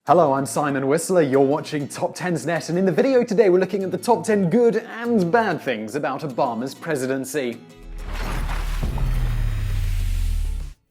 Hello, I'm Simon Whistler, you're watching TopTenzNet, and in the video today we're looking at the top 10 good and bad things about Obama's presidency.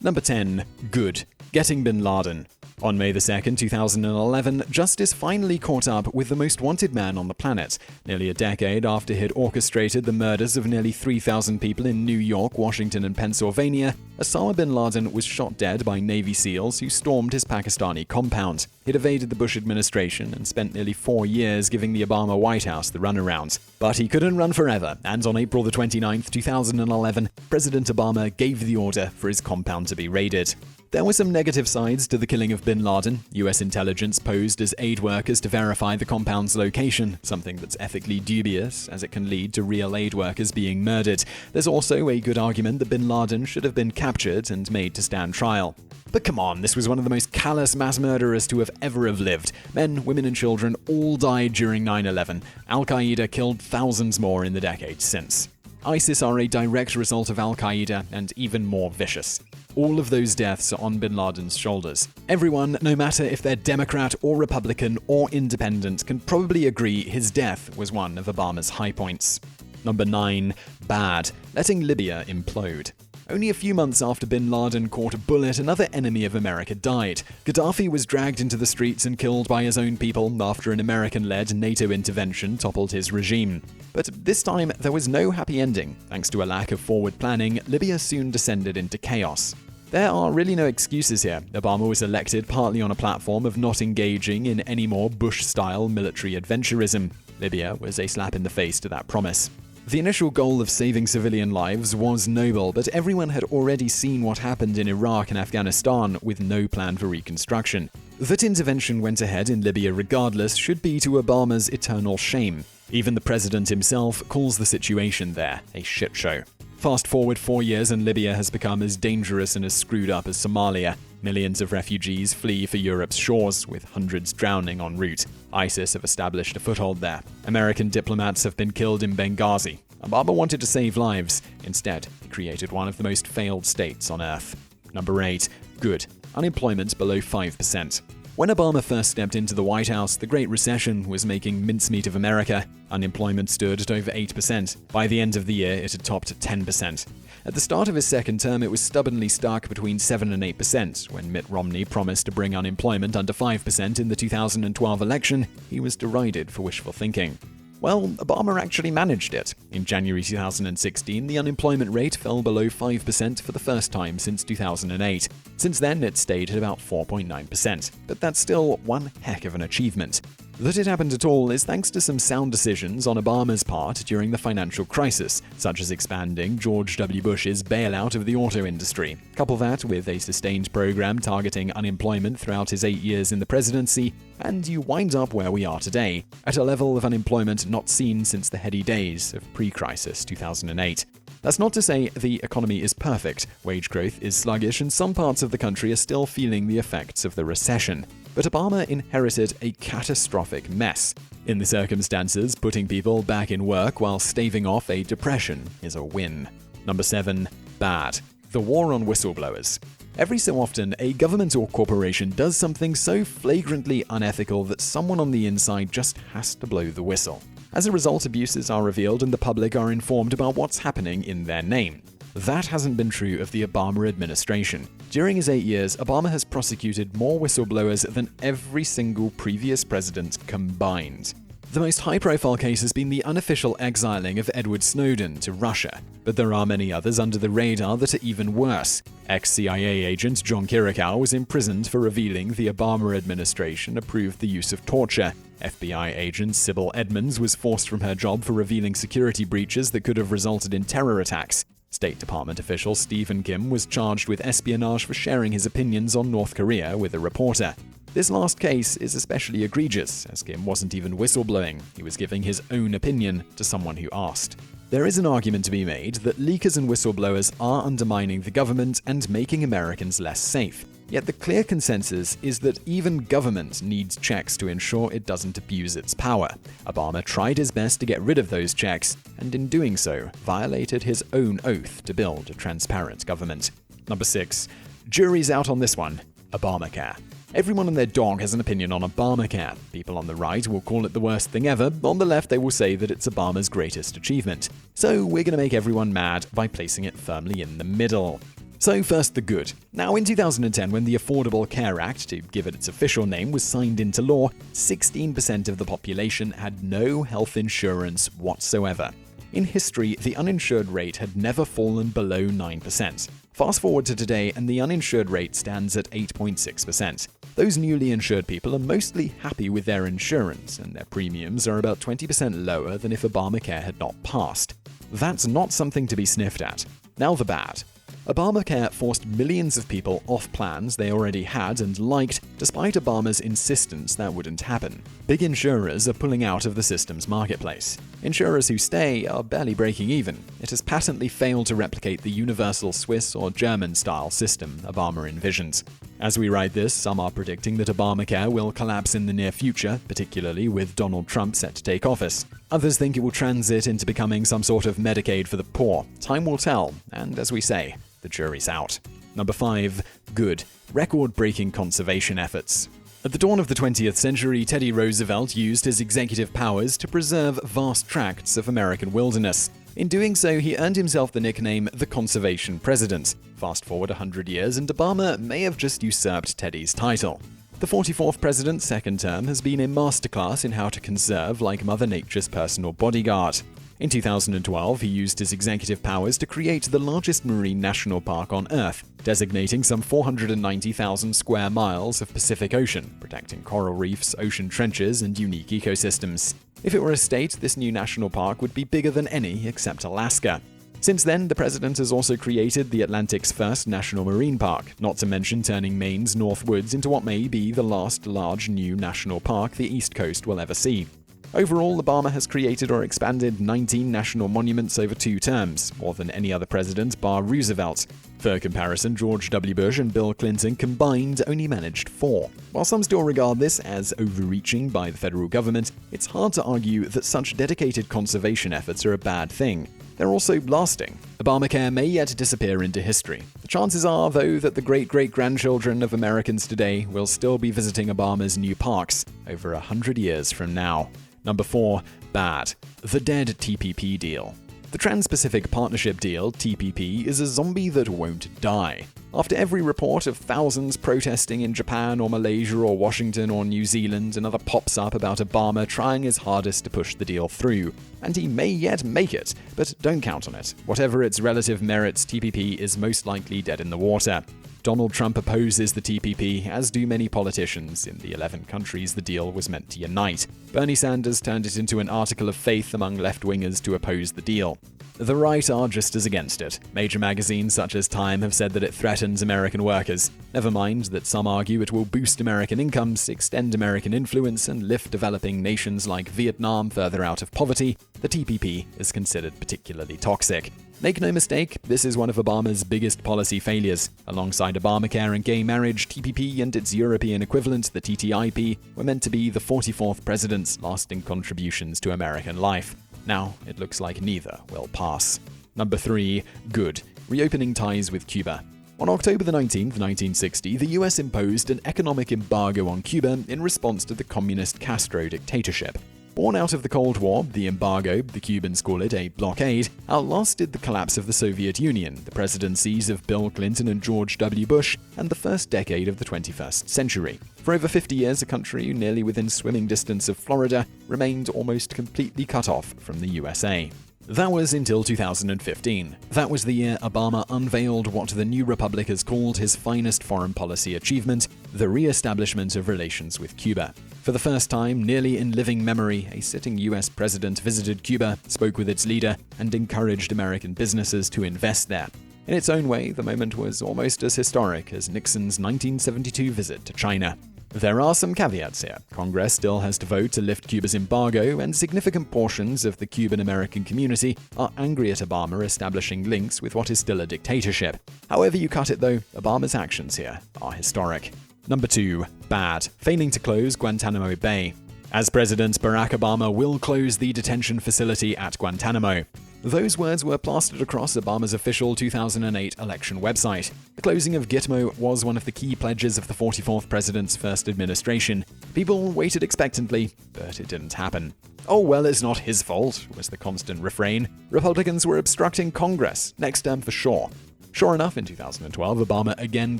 Number 10. Good. Getting bin Laden. On May 2, 2011, justice finally caught up with the most wanted man on the planet. Nearly a decade after he'd orchestrated the murders of nearly 3,000 people in New York, Washington, and Pennsylvania, Osama bin Laden was shot dead by Navy SEALs who stormed his Pakistani compound. He'd evaded the Bush administration and spent nearly 4 years giving the Obama White House the runaround. But he couldn't run forever, and on April 29, 2011, President Obama gave the order for his compound to be raided. There were some negative sides to the killing of bin Laden. US intelligence posed as aid workers to verify the compound's location, something that's ethically dubious as it can lead to real aid workers being murdered. There's also a good argument that bin Laden should have been captured and made to stand trial. But come on, this was one of the most callous mass murderers to have ever lived. Men, women and children all died during 9/11. Al-Qaeda killed thousands more in the decades since. ISIS are a direct result of Al-Qaeda and even more vicious. All of those deaths are on bin Laden's shoulders. Everyone, no matter if they're Democrat or Republican or Independent, can probably agree his death was one of Obama's high points. Number 9. Bad. Letting Libya implode. Only a few months after bin Laden caught a bullet, another enemy of America died. Gaddafi was dragged into the streets and killed by his own people after an American-led NATO intervention toppled his regime. But this time, there was no happy ending. Thanks to a lack of forward planning, Libya soon descended into chaos. There are really no excuses here. Obama was elected partly on a platform of not engaging in any more Bush-style military adventurism. Libya was a slap in the face to that promise. The initial goal of saving civilian lives was noble, but everyone had already seen what happened in Iraq and Afghanistan with no plan for reconstruction. That intervention went ahead in Libya regardless should be to Obama's eternal shame. Even the president himself calls the situation there a shit show. Fast forward 4 years and Libya has become as dangerous and as screwed up as Somalia. Millions of refugees flee for Europe's shores, with hundreds drowning en route. ISIS have established a foothold there. American diplomats have been killed in Benghazi. Obama wanted to save lives. Instead, he created one of the most failed states on earth. Number 8. Good. Unemployment below 5%. When Obama first stepped into the White House, the Great Recession was making mincemeat of America. Unemployment stood at over 8%. By the end of the year, it had topped 10%. At the start of his second term, it was stubbornly stuck between 7 and 8%. When Mitt Romney promised to bring unemployment under 5% in the 2012 election, he was derided for wishful thinking. Well, Obama actually managed it. In January 2016, the unemployment rate fell below 5% for the first time since 2008. Since then, it stayed at about 4.9%. But that's still one heck of an achievement. That it happened at all is thanks to some sound decisions on Obama's part during the financial crisis, such as expanding George W. Bush's bailout of the auto industry. Couple that with a sustained program targeting unemployment throughout his 8 years in the presidency, and you wind up where we are today, at a level of unemployment not seen since the heady days of pre-crisis 2008. That's not to say the economy is perfect. Wage growth is sluggish, and some parts of the country are still feeling the effects of the recession. But Obama inherited a catastrophic mess. In the circumstances, putting people back in work while staving off a depression is a win. Number 7. Bad. The war on whistleblowers. Every so often, a government or corporation does something so flagrantly unethical that someone on the inside just has to blow the whistle. As a result, abuses are revealed and the public are informed about what's happening in their name. That hasn't been true of the Obama administration. During his 8 years, Obama has prosecuted more whistleblowers than every single previous president combined. The most high-profile case has been the unofficial exiling of Edward Snowden to Russia, but there are many others under the radar that are even worse. Ex-CIA agent John Kiriakou was imprisoned for revealing the Obama administration approved the use of torture. FBI agent Sybil Edmonds was forced from her job for revealing security breaches that could have resulted in terror attacks. State Department official Stephen Kim was charged with espionage for sharing his opinions on North Korea with a reporter. This last case is especially egregious, as Kim wasn't even whistleblowing. He was giving his own opinion to someone who asked. There is an argument to be made that leakers and whistleblowers are undermining the government and making Americans less safe. Yet the clear consensus is that even government needs checks to ensure it doesn't abuse its power. Obama tried his best to get rid of those checks, and in doing so, violated his own oath to build a transparent government. Number 6. Jury's out on this one. Obamacare. Everyone and their dog has an opinion on Obamacare. People on the right will call it the worst thing ever. On the left, they will say that it's Obama's greatest achievement. So we're going to make everyone mad by placing it firmly in the middle. So first, the good. Now, in 2010, when the Affordable Care Act, to give it its official name, was signed into law, 16% of the population had no health insurance whatsoever. In history, the uninsured rate had never fallen below 9%. Fast forward to today, and the uninsured rate stands at 8.6%. Those newly insured people are mostly happy with their insurance, and their premiums are about 20% lower than if Obamacare had not passed. That's not something to be sniffed at. Now the bad. Obamacare forced millions of people off plans they already had and liked, despite Obama's insistence that wouldn't happen. Big insurers are pulling out of the system's marketplace. Insurers who stay are barely breaking even. It has patently failed to replicate the universal Swiss or German-style system Obama envisioned. As we write this, some are predicting that Obamacare will collapse in the near future, particularly with Donald Trump set to take office. Others think it will transit into becoming some sort of Medicaid for the poor. Time will tell, and as we say, the jury's out. Number 5. Good. Record-breaking conservation efforts. At the dawn of the 20th century, Teddy Roosevelt used his executive powers to preserve vast tracts of American wilderness. In doing so, he earned himself the nickname the Conservation President. Fast forward 100 years, and Obama may have just usurped Teddy's title. The 44th president's second term has been a masterclass in how to conserve like Mother Nature's personal bodyguard. In 2012, he used his executive powers to create the largest marine national park on Earth, designating some 490,000 square miles of Pacific Ocean, protecting coral reefs, ocean trenches, and unique ecosystems. If it were a state, this new national park would be bigger than any except Alaska. Since then, the president has also created the Atlantic's first national marine park, not to mention turning Maine's North Woods into what may be the last large new national park the East Coast will ever see. Overall, Obama has created or expanded 19 national monuments over 2 terms, more than any other president bar Roosevelt. For comparison, George W. Bush and Bill Clinton combined only managed 4. While some still regard this as overreaching by the federal government, it's hard to argue that such dedicated conservation efforts are a bad thing. They're also lasting. Obamacare may yet disappear into history. The chances are, though, that the great-great-grandchildren of Americans today will still be visiting Obama's new parks over 100 years from now. Number 4. Bad. The dead TPP deal. The Trans-Pacific Partnership Deal, TPP, is a zombie that won't die. After every report of thousands protesting in Japan or Malaysia or Washington or New Zealand, another pops up about Obama trying his hardest to push the deal through. And he may yet make it, but don't count on it. Whatever its relative merits, TPP is most likely dead in the water. Donald Trump opposes the TPP, as do many politicians in the 11 countries the deal was meant to unite. Bernie Sanders turned it into an article of faith among left-wingers to oppose the deal. The right are just as against it. Major magazines such as Time have said that it threatens American workers. Never mind that some argue it will boost American incomes, extend American influence, and lift developing nations like Vietnam further out of poverty. The TPP is considered particularly toxic. Make no mistake, this is one of Obama's biggest policy failures. Alongside Obamacare and gay marriage, TPP and its European equivalent, the TTIP, were meant to be the 44th president's lasting contributions to American life. Now, it looks like neither will pass. Number 3. Good. Reopening ties with Cuba. On October 19, 1960, the US imposed an economic embargo on Cuba in response to the communist Castro dictatorship. Born out of the Cold War, the embargo, the Cubans call it a blockade, outlasted the collapse of the Soviet Union, the presidencies of Bill Clinton and George W. Bush, and the first decade of the 21st century. For over 50 years, a country nearly within swimming distance of Florida remained almost completely cut off from the USA. That was until 2015. That was the year Obama unveiled what the new republic has called his finest foreign policy achievement, the re-establishment of relations with Cuba. For the first time, nearly in living memory, a sitting US president visited Cuba, spoke with its leader, and encouraged American businesses to invest there. In its own way, the moment was almost as historic as Nixon's 1972 visit to China. There are some caveats here. Congress still has to vote to lift Cuba's embargo, and significant portions of the Cuban-American community are angry at Obama establishing links with what is still a dictatorship. However you cut it though, Obama's actions here are historic. Number 2. Bad. Failing to close Guantanamo Bay. As President, Barack Obama will close the detention facility at Guantanamo. Those words were plastered across Obama's official 2008 election website. The closing of Gitmo was one of the key pledges of the 44th president's first administration. People waited expectantly, but it didn't happen. "Oh, well, it's not his fault," was the constant refrain. Republicans were obstructing Congress, next term for sure. Sure enough, in 2012, Obama again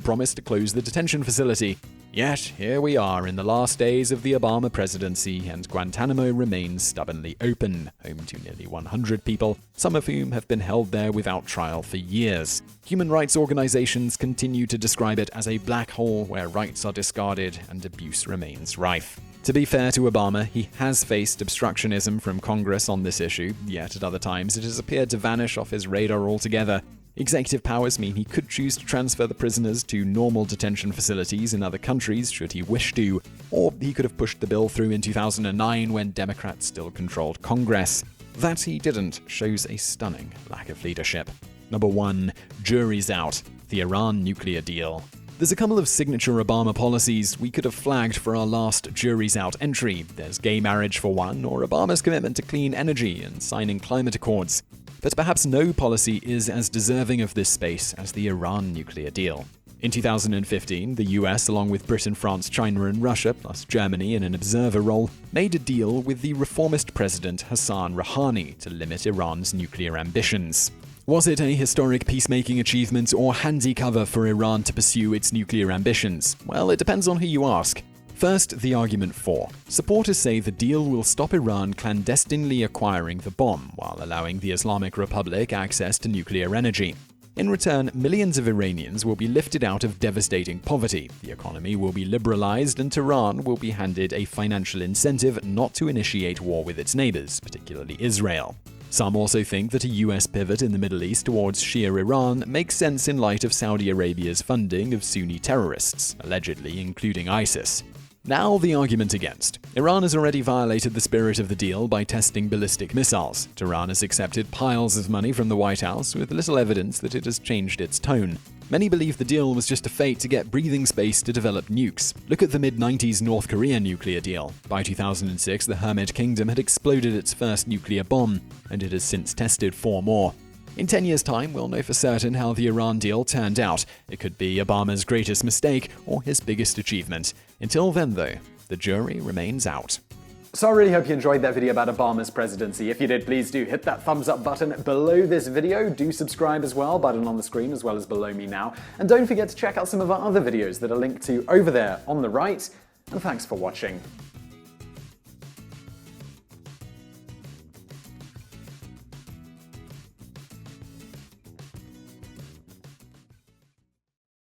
promised to close the detention facility. Yet, here we are in the last days of the Obama presidency, and Guantanamo remains stubbornly open, home to nearly 100 people, some of whom have been held there without trial for years. Human rights organizations continue to describe it as a black hole where rights are discarded and abuse remains rife. To be fair to Obama, he has faced obstructionism from Congress on this issue, yet at other times it has appeared to vanish off his radar altogether. Executive powers mean he could choose to transfer the prisoners to normal detention facilities in other countries should he wish to, or he could have pushed the bill through in 2009 when Democrats still controlled Congress. That he didn't shows a stunning lack of leadership. Number 1. Jury's out. The Iran nuclear deal. There's a couple of signature Obama policies we could have flagged for our last Jury's Out entry. There's gay marriage for one, or Obama's commitment to clean energy and signing climate accords. But perhaps no policy is as deserving of this space as the Iran nuclear deal. In 2015, the US, along with Britain, France, China, and Russia, plus Germany in an observer role, made a deal with the reformist president Hassan Rouhani to limit Iran's nuclear ambitions. Was it a historic peacemaking achievement or handy cover for Iran to pursue its nuclear ambitions? Well, it depends on who you ask. First, the argument for. Supporters say the deal will stop Iran clandestinely acquiring the bomb while allowing the Islamic Republic access to nuclear energy. In return, millions of Iranians will be lifted out of devastating poverty, the economy will be liberalized, and Tehran will be handed a financial incentive not to initiate war with its neighbors, particularly Israel. Some also think that a US pivot in the Middle East towards Shia Iran makes sense in light of Saudi Arabia's funding of Sunni terrorists, allegedly including ISIS. Now the argument against. Iran has already violated the spirit of the deal by testing ballistic missiles. Tehran has accepted piles of money from the White House with little evidence that it has changed its tone. Many believe the deal was just a feint to get breathing space to develop nukes. Look at the mid-90s North Korea nuclear deal. By 2006, the Hermit Kingdom had exploded its first nuclear bomb, and it has since tested 4 more. In 10 years' time, we'll know for certain how the Iran deal turned out. It could be Obama's greatest mistake or his biggest achievement. Until then, though, the jury remains out. So I really hope you enjoyed that video about Obama's presidency. If you did, please do hit that thumbs up button below this video. Do subscribe as well, button on the screen as well as below me now. And don't forget to check out some of our other videos that are linked to over there on the right. And thanks for watching.